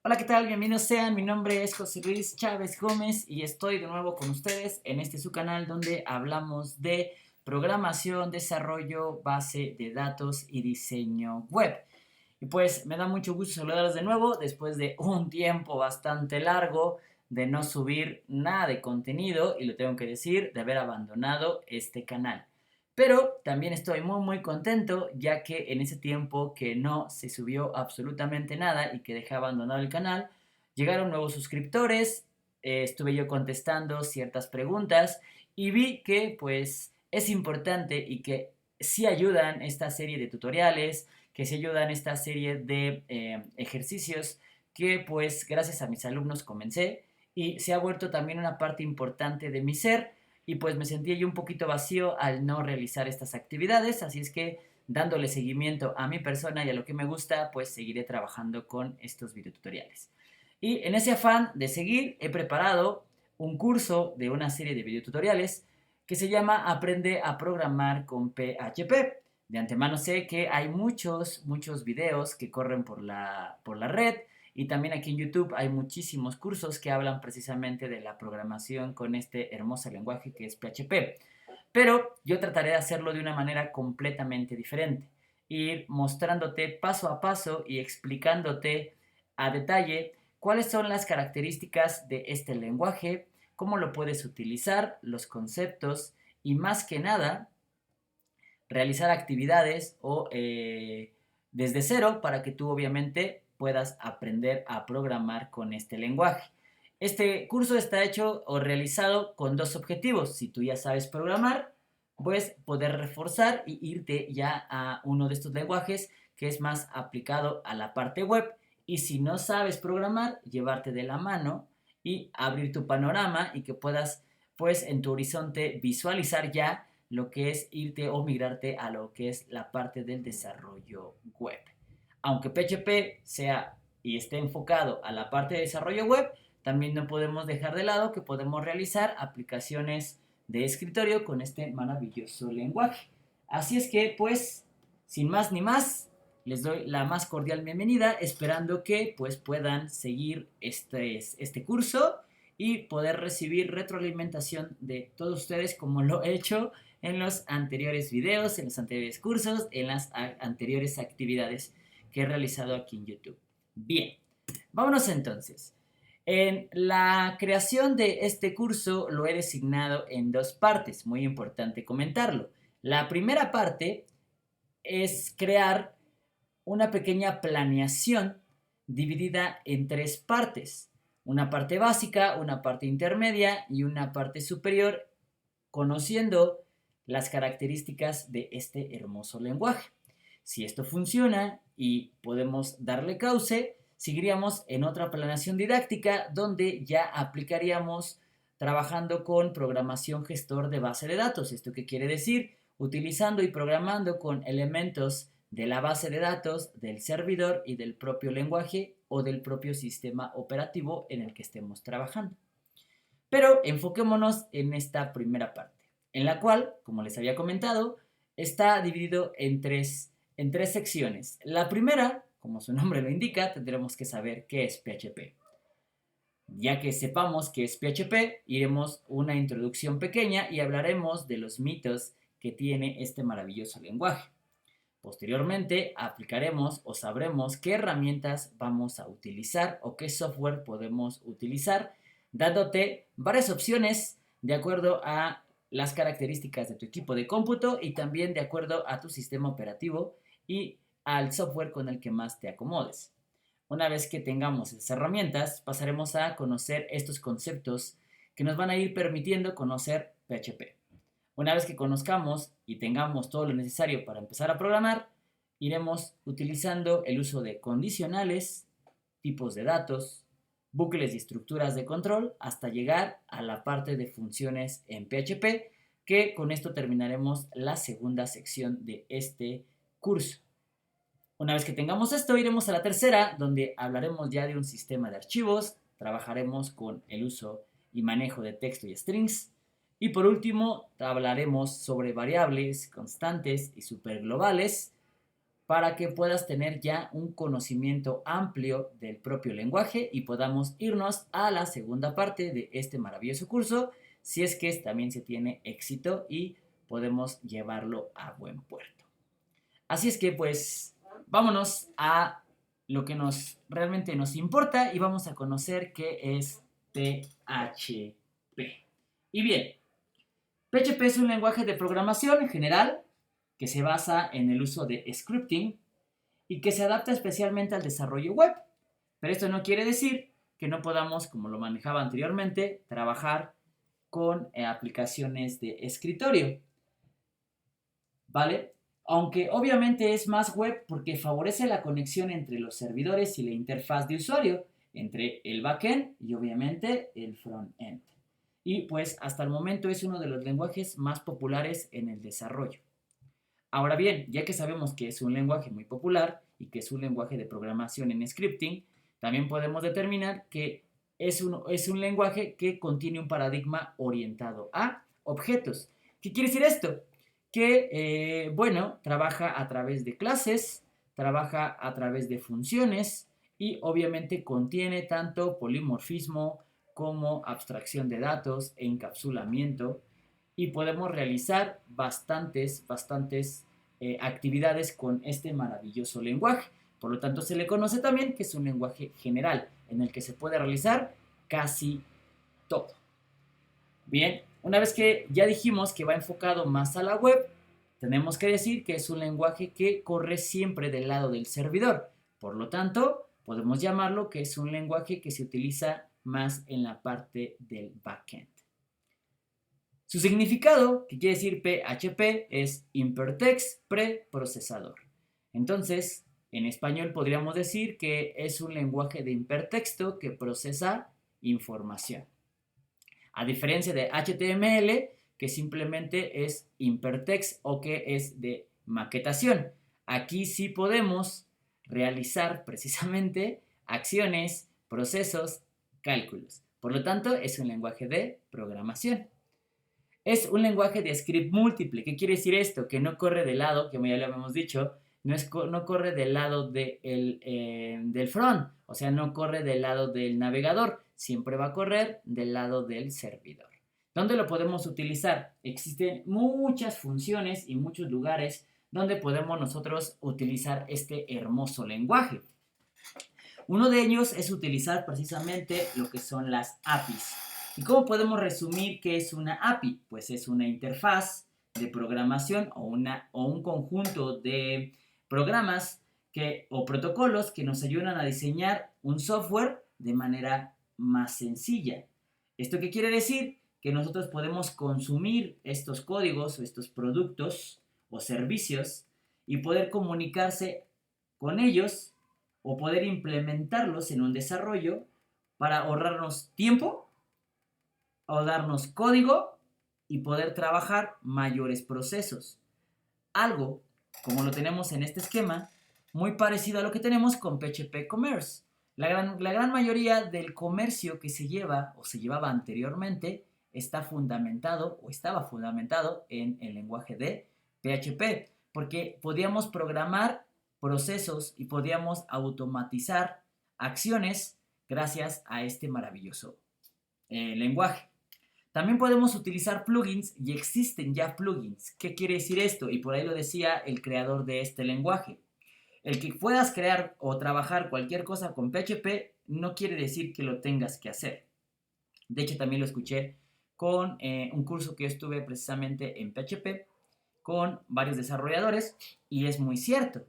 Hola, ¿qué tal? Bienvenidos sean. Mi nombre es José Luis Chávez Gómez y estoy de nuevo con ustedes en este su canal donde hablamos de programación, desarrollo, base de datos y diseño web. Y pues me da mucho gusto saludarlos de nuevo después de un tiempo bastante largo de no subir nada de contenido y lo tengo que decir, de haber abandonado este canal. Pero también estoy muy contento ya que en ese tiempo que no se subió absolutamente nada y que dejé abandonado el canal, llegaron nuevos suscriptores, estuve yo contestando ciertas preguntas y vi que pues es importante y que sí ayudan esta serie de tutoriales, que sí ayudan esta serie de ejercicios que pues gracias a mis alumnos comencé y se ha vuelto también una parte importante de mi ser y pues me sentía yo un poquito vacío al no realizar estas actividades, así es que dándole seguimiento a mi persona y a lo que me gusta, pues seguiré trabajando con estos videotutoriales. Y en ese afán de seguir, he preparado un curso de una serie de videotutoriales que se llama Aprende a programar con PHP. De antemano sé que hay muchos videos que corren por la red y también aquí en YouTube hay muchísimos cursos que hablan precisamente de la programación con este hermoso lenguaje que es PHP. Pero yo trataré de hacerlo de una manera completamente diferente. Ir mostrándote paso a paso y explicándote a detalle cuáles son las características de este lenguaje, cómo lo puedes utilizar, los conceptos y más que nada realizar actividades o desde cero para que tú obviamente puedas aprender a programar con este lenguaje. Este curso está hecho o realizado con dos objetivos. Si tú ya sabes programar, pues poder reforzar y irte ya a uno de estos lenguajes que es más aplicado a la parte web. Y si no sabes programar, llevarte de la mano y abrir tu panorama y que puedas, pues en tu horizonte visualizar ya lo que es irte o migrarte a lo que es la parte del desarrollo web. Aunque PHP sea y esté enfocado a la parte de desarrollo web, también no podemos dejar de lado que podemos realizar aplicaciones de escritorio con este maravilloso lenguaje. Así es que, pues, sin más ni más, les doy la más cordial bienvenida, esperando que pues puedan seguir este curso y poder recibir retroalimentación de todos ustedes como lo he hecho en los anteriores videos, en los anteriores cursos, en las anteriores actividades que he realizado aquí en YouTube. Bien, vámonos entonces. En la creación de este curso lo he designado en dos partes, muy importante comentarlo. La primera parte es crear una pequeña planeación dividida en tres partes. Una parte básica, una parte intermedia y una parte superior, conociendo las características de este hermoso lenguaje. Si esto funciona y podemos darle cauce, seguiríamos en otra planeación didáctica donde ya aplicaríamos trabajando con programación gestor de base de datos. ¿Esto qué quiere decir? Utilizando y programando con elementos de la base de datos, del servidor y del propio lenguaje o del propio sistema operativo en el que estemos trabajando. Pero enfoquémonos en esta primera parte, en la cual, como les había comentado, está dividido en tres secciones. La primera, como su nombre lo indica, tendremos que saber qué es PHP. Ya que sepamos qué es PHP, iremos una introducción pequeña y hablaremos de los mitos que tiene este maravilloso lenguaje. Posteriormente, aplicaremos o sabremos qué herramientas vamos a utilizar o qué software podemos utilizar, dándote varias opciones de acuerdo a las características de tu equipo de cómputo y también de acuerdo a tu sistema operativo y al software con el que más te acomodes. Una vez que tengamos esas herramientas, pasaremos a conocer estos conceptos que nos van a ir permitiendo conocer PHP. Una vez que conozcamos y tengamos todo lo necesario para empezar a programar, iremos utilizando el uso de condicionales, tipos de datos, bucles y estructuras de control hasta llegar a la parte de funciones en PHP, que con esto terminaremos la segunda sección de este curso. Una vez que tengamos esto, iremos a la tercera, donde hablaremos ya de un sistema de archivos, trabajaremos con el uso y manejo de texto y strings, y por último, hablaremos sobre variables, constantes y superglobales, para que puedas tener ya un conocimiento amplio del propio lenguaje y podamos irnos a la segunda parte de este maravilloso curso, si es que también se tiene éxito y podemos llevarlo a buen puerto. Así es que pues vámonos a lo que realmente nos importa y vamos a conocer qué es PHP. Y bien, PHP es un lenguaje de programación en general que se basa en el uso de scripting y que se adapta especialmente al desarrollo web. Pero esto no quiere decir que no podamos, como lo manejaba anteriormente, trabajar con aplicaciones de escritorio, ¿vale? Aunque obviamente es más web porque favorece la conexión entre los servidores y la interfaz de usuario, entre el backend y obviamente el frontend. Y pues hasta el momento es uno de los lenguajes más populares en el desarrollo. Ahora bien, ya que sabemos que es un lenguaje muy popular y que es un lenguaje de programación en scripting, también podemos determinar que es un lenguaje que contiene un paradigma orientado a objetos. ¿Qué quiere decir esto? Que, bueno, trabaja a través de clases, trabaja a través de funciones y obviamente contiene tanto polimorfismo como abstracción de datos, encapsulamiento y podemos realizar bastantes actividades con este maravilloso lenguaje. Por lo tanto, se le conoce también que es un lenguaje general en el que se puede realizar casi todo. Bien, una vez que ya dijimos que va enfocado más a la web, tenemos que decir que es un lenguaje que corre siempre del lado del servidor. Por lo tanto, podemos llamarlo que es un lenguaje que se utiliza más en la parte del backend. Su significado, que quiere decir PHP, es Hypertext Preprocesador. Entonces, en español podríamos decir que es un lenguaje de hipertexto que procesa información. A diferencia de HTML, que simplemente es Hypertext o que es de maquetación. Aquí sí podemos realizar precisamente acciones, procesos, cálculos. Por lo tanto, es un lenguaje de programación. Es un lenguaje de script múltiple. ¿Qué quiere decir esto? Que no corre del lado, que ya lo habíamos dicho, no corre del lado del front, o sea, no corre del lado del navegador, siempre va a correr del lado del servidor. ¿Dónde lo podemos utilizar? Existen muchas funciones y muchos lugares donde podemos nosotros utilizar este hermoso lenguaje. Uno de ellos es utilizar precisamente lo que son las APIs. ¿Y cómo podemos resumir qué es una API? Pues es una interfaz de programación o un conjunto de programas o protocolos que nos ayudan a diseñar un software de manera más sencilla. ¿Esto qué quiere decir? Que nosotros podemos consumir estos códigos o estos productos o servicios y poder comunicarse con ellos o poder implementarlos en un desarrollo para ahorrarnos tiempo o darnos código y poder trabajar mayores procesos. Algo, como lo tenemos en este esquema, muy parecido a lo que tenemos con PHP Commerce. La gran mayoría del comercio que se lleva o se llevaba anteriormente está fundamentado o estaba fundamentado en el lenguaje de PHP, porque podíamos programar procesos y podíamos automatizar acciones gracias a este maravilloso lenguaje. También podemos utilizar plugins y existen ya plugins. ¿Qué quiere decir esto? Y por ahí lo decía el creador de este lenguaje. El que puedas crear o trabajar cualquier cosa con PHP no quiere decir que lo tengas que hacer. De hecho, también lo escuché con un curso que yo estuve precisamente en PHP con varios desarrolladores y es muy cierto.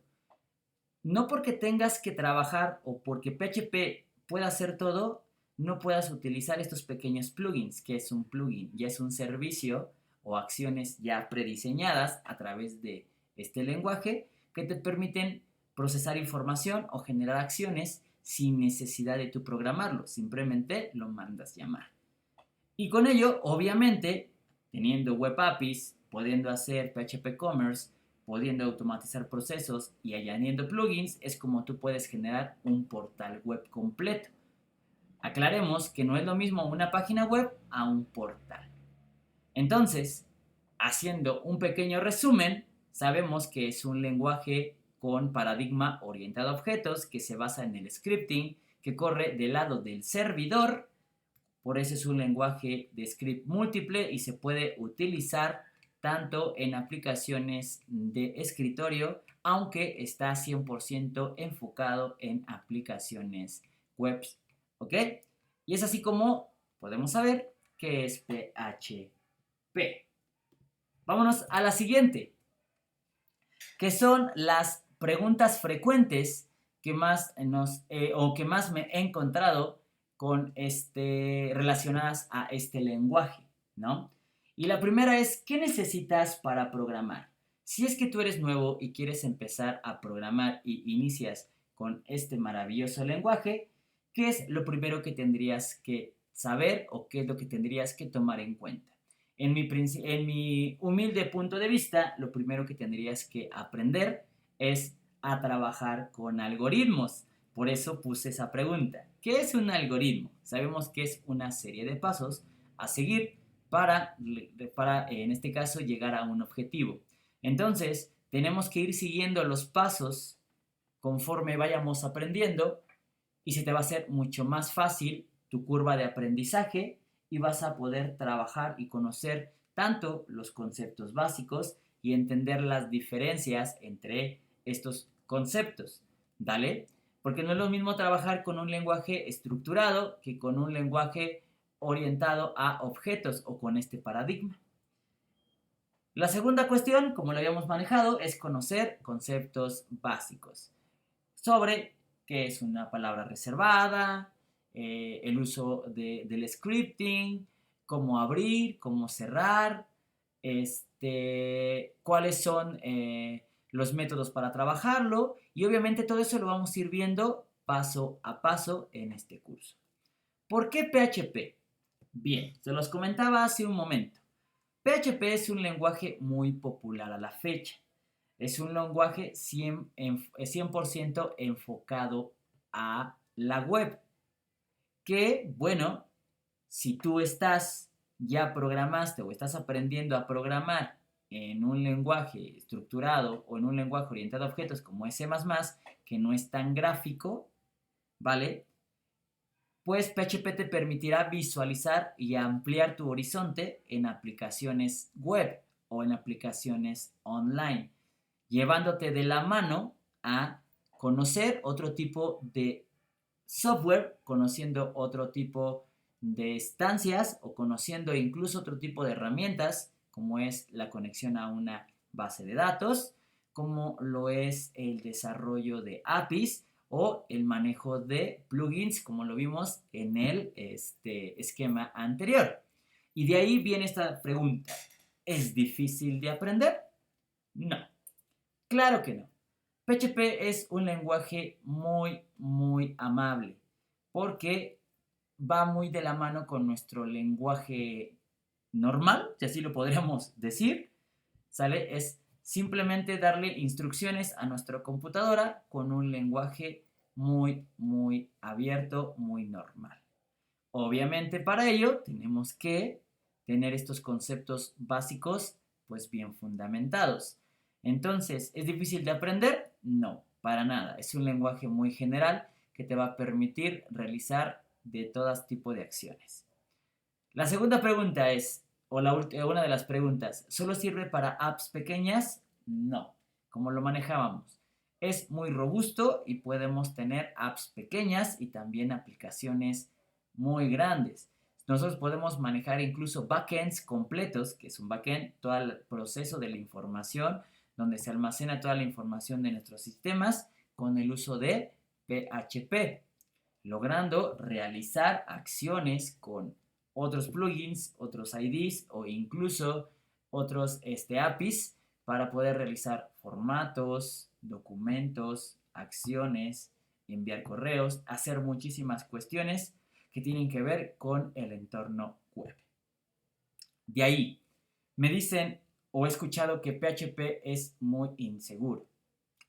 No porque tengas que trabajar o porque PHP pueda hacer todo, no puedas utilizar estos pequeños plugins. Que es un plugin? Ya es un servicio o acciones ya prediseñadas a través de este lenguaje que te permiten procesar información o generar acciones sin necesidad de tú programarlo. Simplemente lo mandas llamar. Y con ello, obviamente, teniendo web APIs, pudiendo hacer PHP Commerce, pudiendo automatizar procesos y añadiendo plugins, es como tú puedes generar un portal web completo. Aclaremos que no es lo mismo una página web a un portal. Entonces, haciendo un pequeño resumen, sabemos que es un lenguaje con paradigma orientado a objetos, que se basa en el scripting, que corre del lado del servidor. Por eso es un lenguaje de script múltiple y se puede utilizar tanto en aplicaciones de escritorio, aunque está 100% enfocado en aplicaciones web. ¿Ok? Y es así como podemos saber qué es PHP. Vámonos a la siguiente, que son las preguntas frecuentes que más que más me he encontrado con relacionadas a este lenguaje, ¿no? Y la primera es, ¿qué necesitas para programar? Si es que tú eres nuevo y quieres empezar a programar y inicias con este maravilloso lenguaje, ¿qué es lo primero que tendrías que saber o qué es lo que tendrías que tomar en cuenta? En mi humilde punto de vista, lo primero que tendrías que aprender es a trabajar con algoritmos. Por eso puse esa pregunta. ¿Qué es un algoritmo? Sabemos que es una serie de pasos a seguir para en este caso, llegar a un objetivo. Entonces, tenemos que ir siguiendo los pasos conforme vayamos aprendiendo y se te va a hacer mucho más fácil tu curva de aprendizaje y vas a poder trabajar y conocer tanto los conceptos básicos y entender las diferencias entre estos conceptos. ¿Dale? Porque no es lo mismo trabajar con un lenguaje estructurado que con un lenguaje orientado a objetos o con este paradigma. La segunda cuestión, como lo habíamos manejado, es conocer conceptos básicos sobre qué es una palabra reservada, el uso del scripting, cómo abrir, cómo cerrar, cuáles son los métodos para trabajarlo y obviamente todo eso lo vamos a ir viendo paso a paso en este curso. ¿Por qué PHP? Bien, se los comentaba hace un momento. PHP es un lenguaje muy popular a la fecha. Es un lenguaje 100% enfocado a la web. Que, bueno, si tú ya programaste o estás aprendiendo a programar en un lenguaje estructurado o en un lenguaje orientado a objetos como C++, que no es tan gráfico, ¿vale? Pues PHP te permitirá visualizar y ampliar tu horizonte en aplicaciones web o en aplicaciones online, llevándote de la mano a conocer otro tipo de software, conociendo otro tipo de estancias o conociendo incluso otro tipo de herramientas, como es la conexión a una base de datos, como lo es el desarrollo de APIs o el manejo de plugins, como lo vimos en el esquema anterior. Y de ahí viene esta pregunta. ¿Es difícil de aprender? No, claro que no. PHP es un lenguaje muy, muy amable porque va muy de la mano con nuestro lenguaje normal, si así lo podríamos decir, ¿sale? Es simplemente darle instrucciones a nuestra computadora con un lenguaje muy, muy abierto, muy normal. Obviamente para ello tenemos que tener estos conceptos básicos pues bien fundamentados. Entonces, ¿es difícil de aprender? No, para nada. Es un lenguaje muy general que te va a permitir realizar de todo tipo de acciones. La segunda pregunta es, una de las preguntas, ¿solo sirve para apps pequeñas? No, como lo manejábamos. Es muy robusto y podemos tener apps pequeñas y también aplicaciones muy grandes. Nosotros podemos manejar incluso backends completos, que es un backend, todo el proceso de la información, donde se almacena toda la información de nuestros sistemas con el uso de PHP, logrando realizar acciones con otros plugins, otros IDs o incluso otros APIs para poder realizar formatos, documentos, acciones, enviar correos, hacer muchísimas cuestiones que tienen que ver con el entorno web. De ahí, me dicen o he escuchado que PHP es muy inseguro.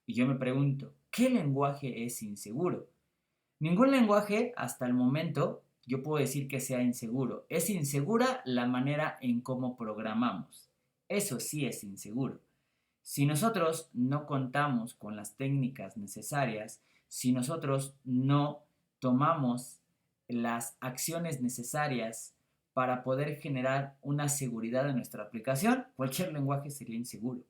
Y yo me pregunto, ¿qué lenguaje es inseguro? Ningún lenguaje hasta el momento yo puedo decir que sea inseguro. Es insegura la manera en cómo programamos. Eso sí es inseguro. Si nosotros no contamos con las técnicas necesarias, si nosotros no tomamos las acciones necesarias para poder generar una seguridad en nuestra aplicación, cualquier lenguaje sería inseguro.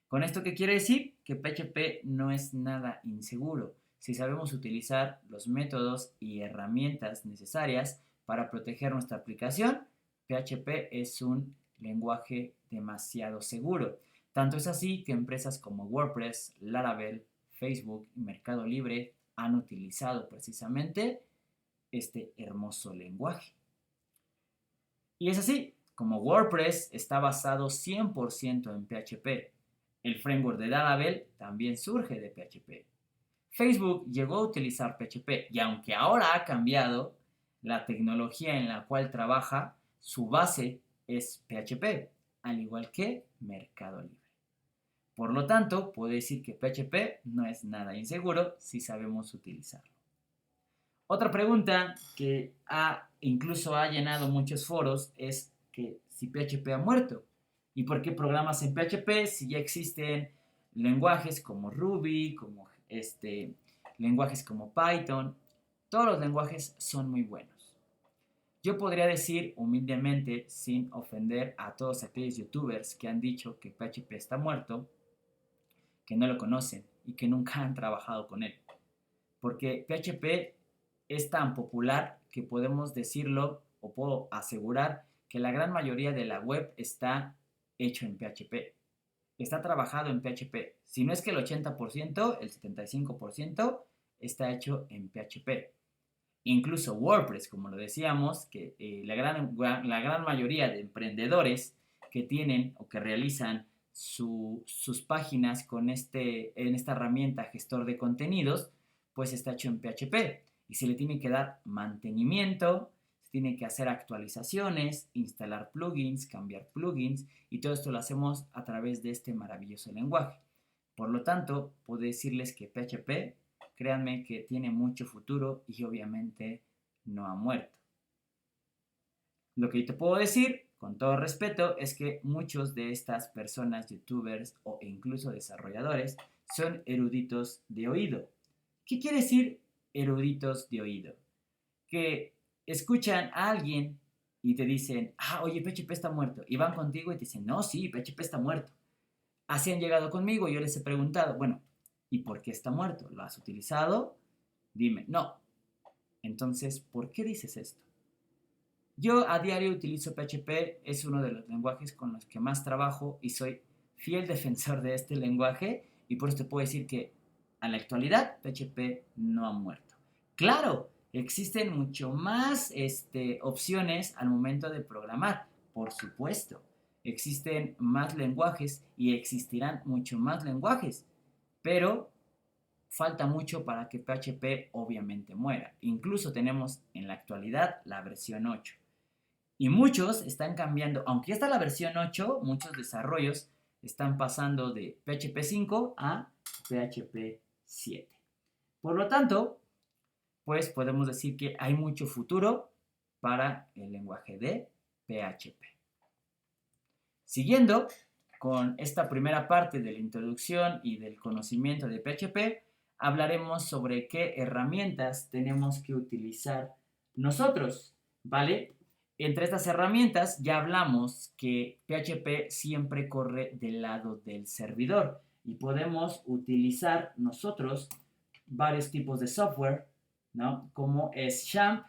¿Con esto qué quiere decir? Que PHP no es nada inseguro si sabemos utilizar los métodos y herramientas necesarias para proteger nuestra aplicación. PHP es un lenguaje demasiado seguro. Tanto es así que empresas como WordPress, Laravel, Facebook y Mercado Libre han utilizado precisamente este hermoso lenguaje. Y es así, como WordPress está basado 100% en PHP, el framework de Laravel también surge de PHP. Facebook llegó a utilizar PHP y aunque ahora ha cambiado la tecnología en la cual trabaja, su base es PHP, al igual que Mercado Libre. Por lo tanto, puedo decir que PHP no es nada inseguro si sabemos utilizarlo. Otra pregunta que incluso ha llenado muchos foros es que si PHP ha muerto. ¿Y por qué programas en PHP si ya existen lenguajes como Ruby, como lenguajes como Python? Todos los lenguajes son muy buenos. Yo podría decir humildemente, sin ofender a todos aquellos youtubers que han dicho que PHP está muerto, que no lo conocen y que nunca han trabajado con él. Porque PHP es tan popular que podemos decirlo o puedo asegurar que la gran mayoría de la web está hecho en PHP. Está trabajado en PHP. Si no es que el 80%, el 75% está hecho en PHP. Incluso WordPress, como lo decíamos, que la gran mayoría de emprendedores que tienen o que realizan sus páginas en esta herramienta gestor de contenidos, pues está hecho en PHP y se le tiene que dar mantenimiento, se tiene que hacer actualizaciones, instalar plugins, cambiar plugins y todo esto lo hacemos a través de este maravilloso lenguaje. Por lo tanto, puedo decirles que PHP, créanme que tiene mucho futuro y obviamente no ha muerto. Lo que yo te puedo decir, con todo respeto, es que muchos de estas personas, youtubers o incluso desarrolladores, son eruditos de oído. ¿Qué quiere decir eruditos de oído? Que escuchan a alguien y te dicen, oye, PHP está muerto. Y van contigo y te dicen, no, sí, PHP está muerto. Así han llegado conmigo y yo les he preguntado, bueno, ¿y por qué está muerto? ¿Lo has utilizado? Dime, no. Entonces, ¿por qué dices esto? Yo a diario utilizo PHP, es uno de los lenguajes con los que más trabajo y soy fiel defensor de este lenguaje y por eso te puedo decir que a la actualidad PHP no ha muerto. Claro, existen mucho más opciones al momento de programar, por supuesto. Existen más lenguajes y existirán mucho más lenguajes, pero falta mucho para que PHP obviamente muera. Incluso tenemos en la actualidad la versión 8. Y muchos están cambiando, aunque ya está la versión 8, muchos desarrollos están pasando de PHP 5 a PHP 7. Por lo tanto, pues podemos decir que hay mucho futuro para el lenguaje de PHP. Siguiendo con esta primera parte de la introducción y del conocimiento de PHP, hablaremos sobre qué herramientas tenemos que utilizar nosotros, ¿vale? Entre estas herramientas ya hablamos que PHP siempre corre del lado del servidor y podemos utilizar nosotros varios tipos de software, ¿no? Como es XAMPP,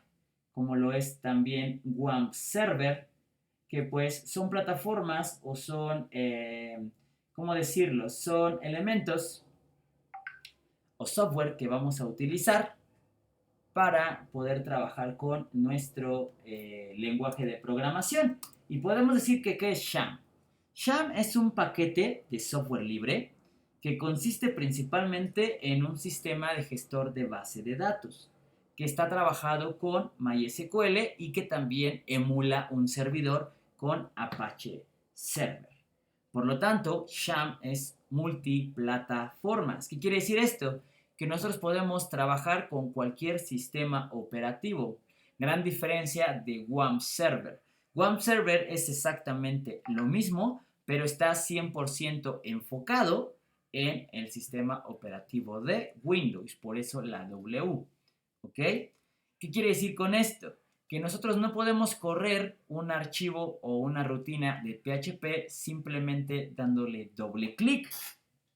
como lo es también WAMP Server, que pues son plataformas o son, ¿cómo decirlo? Son elementos o software que vamos a utilizar para poder trabajar con nuestro lenguaje de programación. Y podemos decir que ¿qué es XAMPP? XAMPP es un paquete de software libre que consiste principalmente en un sistema de gestor de base de datos que está trabajado con MySQL y que también emula un servidor con Apache Server. Por lo tanto, XAMPP es multiplataformas. ¿Qué quiere decir esto? Que nosotros podemos trabajar con cualquier sistema operativo. Gran diferencia de WAMP Server. WAMP Server es exactamente lo mismo, pero está 100% enfocado en el sistema operativo de Windows, por eso la W, ¿ok? ¿Qué quiere decir con esto? Que nosotros no podemos correr un archivo o una rutina de PHP simplemente dándole doble clic.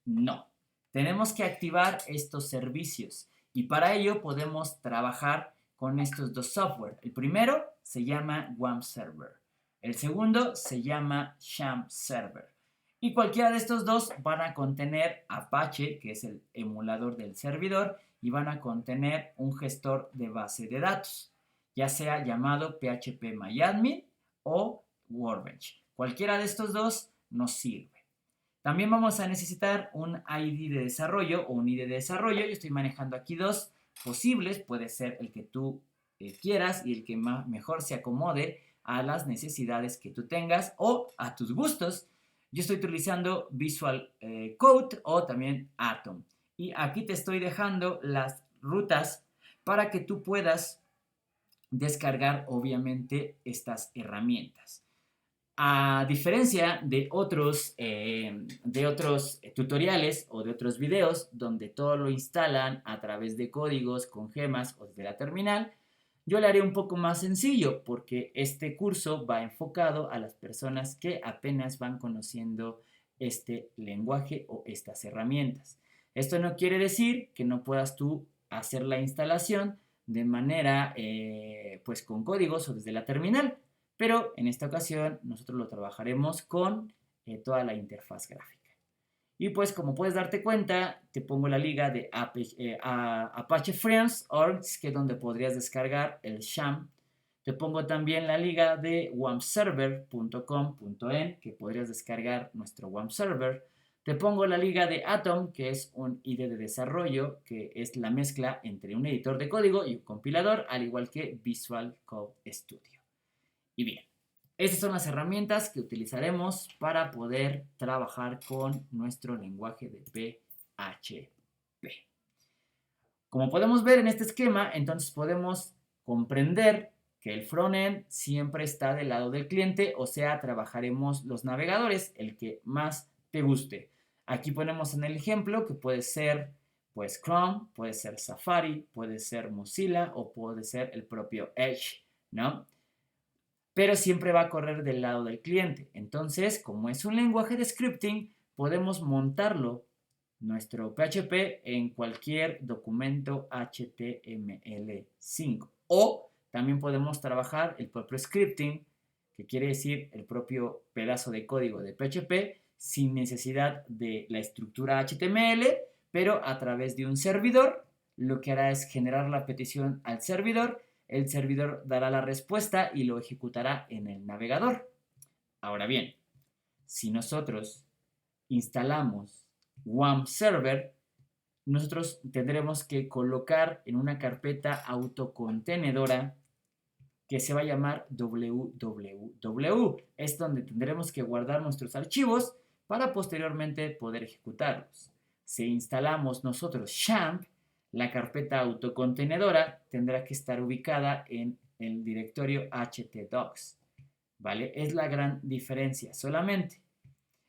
No, tenemos que activar estos servicios y para ello podemos trabajar con estos dos software. El primero se llama WAMP Server. El segundo se llama Sham Server. Y cualquiera de estos dos van a contener Apache, que es el emulador del servidor, y van a contener un gestor de base de datos, ya sea llamado PHPMyAdmin o Workbench. Cualquiera de estos dos nos sirve. También vamos a necesitar un ID de desarrollo o un ID de desarrollo. Yo estoy manejando aquí dos posibles. Puede ser el que tú quieras y el que mejor se acomode a las necesidades que tú tengas o a tus gustos. Yo estoy utilizando Visual Code o también Atom. Y aquí te estoy dejando las rutas para que tú puedas descargar obviamente estas herramientas. A diferencia de otros tutoriales o de otros videos donde todo lo instalan a través de códigos con gemas o desde la terminal, yo le haré un poco más sencillo porque este curso va enfocado a las personas que apenas van conociendo este lenguaje o estas herramientas. Esto no quiere decir que no puedas tú hacer la instalación de manera pues con códigos o desde la terminal. Pero en esta ocasión nosotros lo trabajaremos con toda la interfaz gráfica. Y pues como puedes darte cuenta, te pongo la liga de Apache Friends.org, que es donde podrías descargar el Sham. Te pongo también la liga de wampserver.com.en, que podrías descargar nuestro WAMP Server. Te pongo la liga de Atom, que es un IDE de desarrollo, que es la mezcla entre un editor de código y un compilador, al igual que Visual Code Studio. Y bien, estas son las herramientas que utilizaremos para poder trabajar con nuestro lenguaje de PHP. Como podemos ver en este esquema, entonces podemos comprender que el frontend siempre está del lado del cliente, o sea, trabajaremos los navegadores, el que más te guste. Aquí ponemos en el ejemplo que puede ser pues Chrome, puede ser Safari, puede ser Mozilla o puede ser el propio Edge, ¿no? Pero siempre va a correr del lado del cliente. Entonces, como es un lenguaje de scripting, podemos montarlo, nuestro PHP, en cualquier documento HTML5. O también podemos trabajar el propio scripting, que quiere decir el propio pedazo de código de PHP, sin necesidad de la estructura HTML, pero a través de un servidor. Lo que hará es generar la petición al servidor, el servidor dará la respuesta y lo ejecutará en el navegador. Ahora bien, si nosotros instalamos WAMP Server, nosotros tendremos que colocar en una carpeta autocontenedora que se va a llamar www. Es donde tendremos que guardar nuestros archivos para posteriormente poder ejecutarlos. Si instalamos nosotros Sham, la carpeta autocontenedora tendrá que estar ubicada en el directorio htdocs, ¿vale? Es la gran diferencia solamente.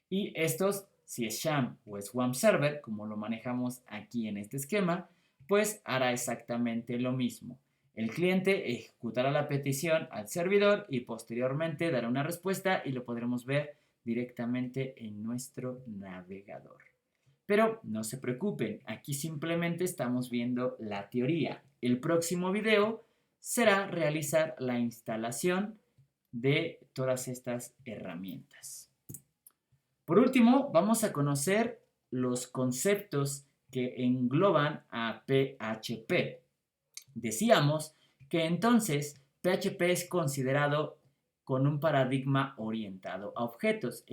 Y estos, si es Sham o es WAMP Server, como lo manejamos aquí en este esquema, pues hará exactamente lo mismo. El cliente ejecutará la petición al servidor y posteriormente dará una respuesta y lo podremos ver directamente en nuestro navegador. Pero no se preocupen, aquí simplemente estamos viendo la teoría. El próximo video será realizar la instalación de todas estas herramientas. Por último, vamos a conocer los conceptos que engloban a PHP. Decíamos que entonces PHP es considerado con un paradigma orientado a objetos.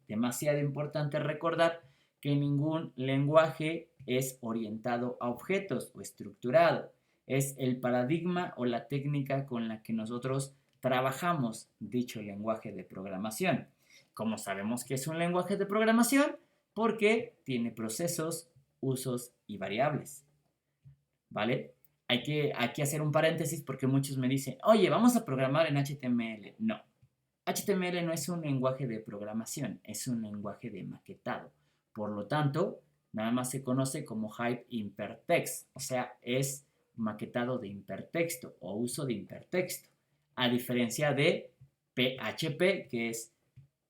Demasiado importante recordar que ningún lenguaje es orientado a objetos o estructurado. Es el paradigma o la técnica con la que nosotros trabajamos dicho lenguaje de programación. ¿Cómo sabemos que es un lenguaje de programación? Porque tiene procesos, usos y variables. ¿Vale? Hay que hacer un paréntesis porque muchos me dicen, oye, vamos a programar en HTML. No. HTML no es un lenguaje de programación, es un lenguaje de maquetado. Por lo tanto, nada más se conoce como Hypertext, o sea, es maquetado de hipertexto o uso de hipertexto, a diferencia de PHP, que es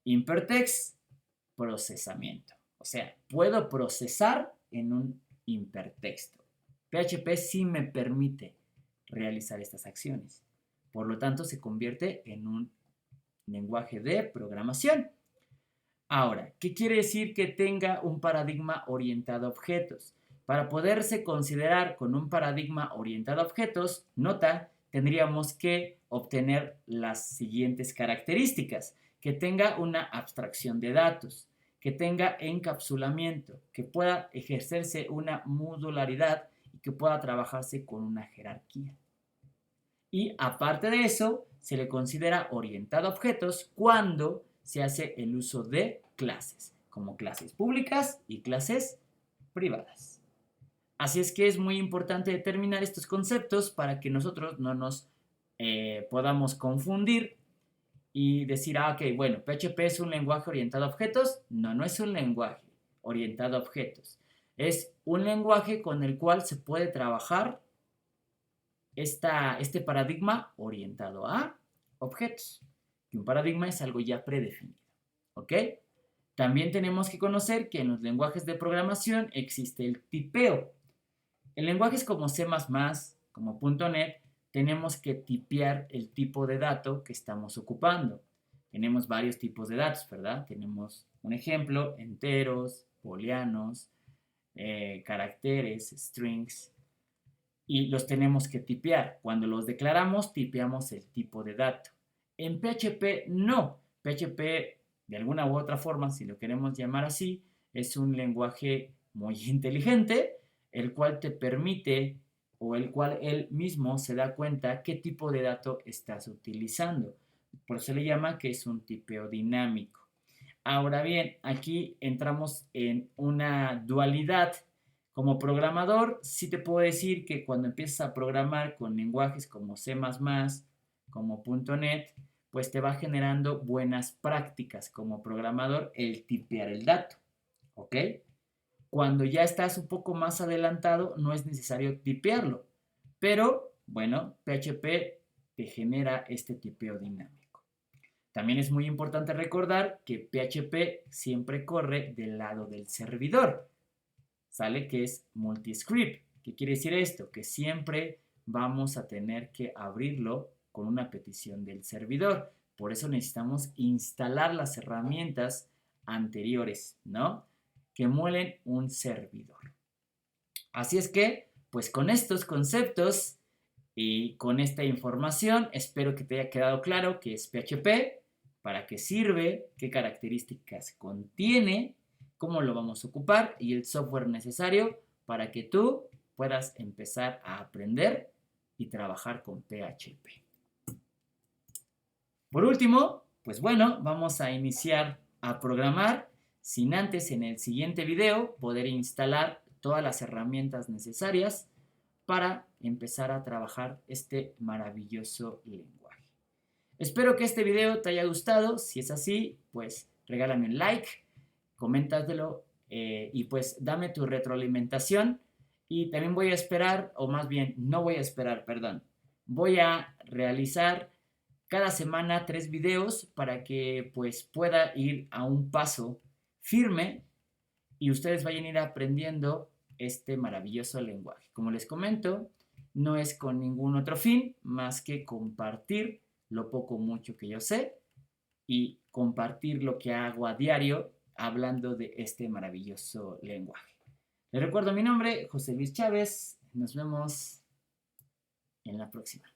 Hypertext procesamiento. O sea, puedo procesar en un hipertexto. PHP sí me permite realizar estas acciones. Por lo tanto, se convierte en un lenguaje de programación. Ahora, ¿qué quiere decir que tenga un paradigma orientado a objetos? Para poderse considerar con un paradigma orientado a objetos, nota, tendríamos que obtener las siguientes características: que tenga una abstracción de datos, que tenga encapsulamiento, que pueda ejercerse una modularidad y que pueda trabajarse con una jerarquía. Y aparte de eso, se le considera orientado a objetos cuando se hace el uso de clases, como clases públicas y clases privadas. Así es que es muy importante determinar estos conceptos para que nosotros no nos podamos confundir y decir, ok, bueno, PHP es un lenguaje orientado a objetos. No, no es un lenguaje orientado a objetos. Es un lenguaje con el cual se puede trabajar este paradigma orientado a objetos. Y un paradigma es algo ya predefinido. ¿Ok? También tenemos que conocer que en los lenguajes de programación existe el tipeo. En lenguajes como C++, como .NET, tenemos que tipear el tipo de dato que estamos ocupando. Tenemos varios tipos de datos, ¿verdad? Tenemos un ejemplo: enteros, booleanos, caracteres, strings, y los tenemos que tipear. Cuando los declaramos, tipeamos el tipo de dato. En PHP no. PHP, de alguna u otra forma, si lo queremos llamar así, es un lenguaje muy inteligente, el cual te permite, o el cual él mismo se da cuenta qué tipo de dato estás utilizando. Por eso le llama que es un tipeo dinámico. Ahora bien, aquí entramos en una dualidad. Como programador, sí te puedo decir que cuando empiezas a programar con lenguajes como C++, como .NET, pues te va generando buenas prácticas como programador el tipear el dato, ¿ok? Cuando ya estás un poco más adelantado, no es necesario tipearlo, pero bueno, PHP te genera este tipeo dinámico. También es muy importante recordar que PHP siempre corre del lado del servidor, ¿sale? Que es multi-script. ¿Qué quiere decir esto? Que siempre vamos a tener que abrirlo con una petición del servidor. Por eso necesitamos instalar las herramientas anteriores, ¿no? Que emulen un servidor. Así es que, pues con estos conceptos y con esta información, espero que te haya quedado claro qué es PHP, para qué sirve, qué características contiene, cómo lo vamos a ocupar y el software necesario para que tú puedas empezar a aprender y trabajar con PHP. Por último, pues bueno, vamos a iniciar a programar sin antes en el siguiente video poder instalar todas las herramientas necesarias para empezar a trabajar este maravilloso lenguaje. Espero que este video te haya gustado. Si es así, pues regálame un like, coméntatelo y pues dame tu retroalimentación. Y también voy a esperar, o más bien no voy a esperar, perdón, voy a realizar cada semana 3 videos para que pues pueda ir a un paso firme y ustedes vayan a ir aprendiendo este maravilloso lenguaje. Como les comento, no es con ningún otro fin más que compartir lo poco o mucho que yo sé y compartir lo que hago a diario hablando de este maravilloso lenguaje. Les recuerdo mi nombre, José Luis Chávez. Nos vemos en la próxima.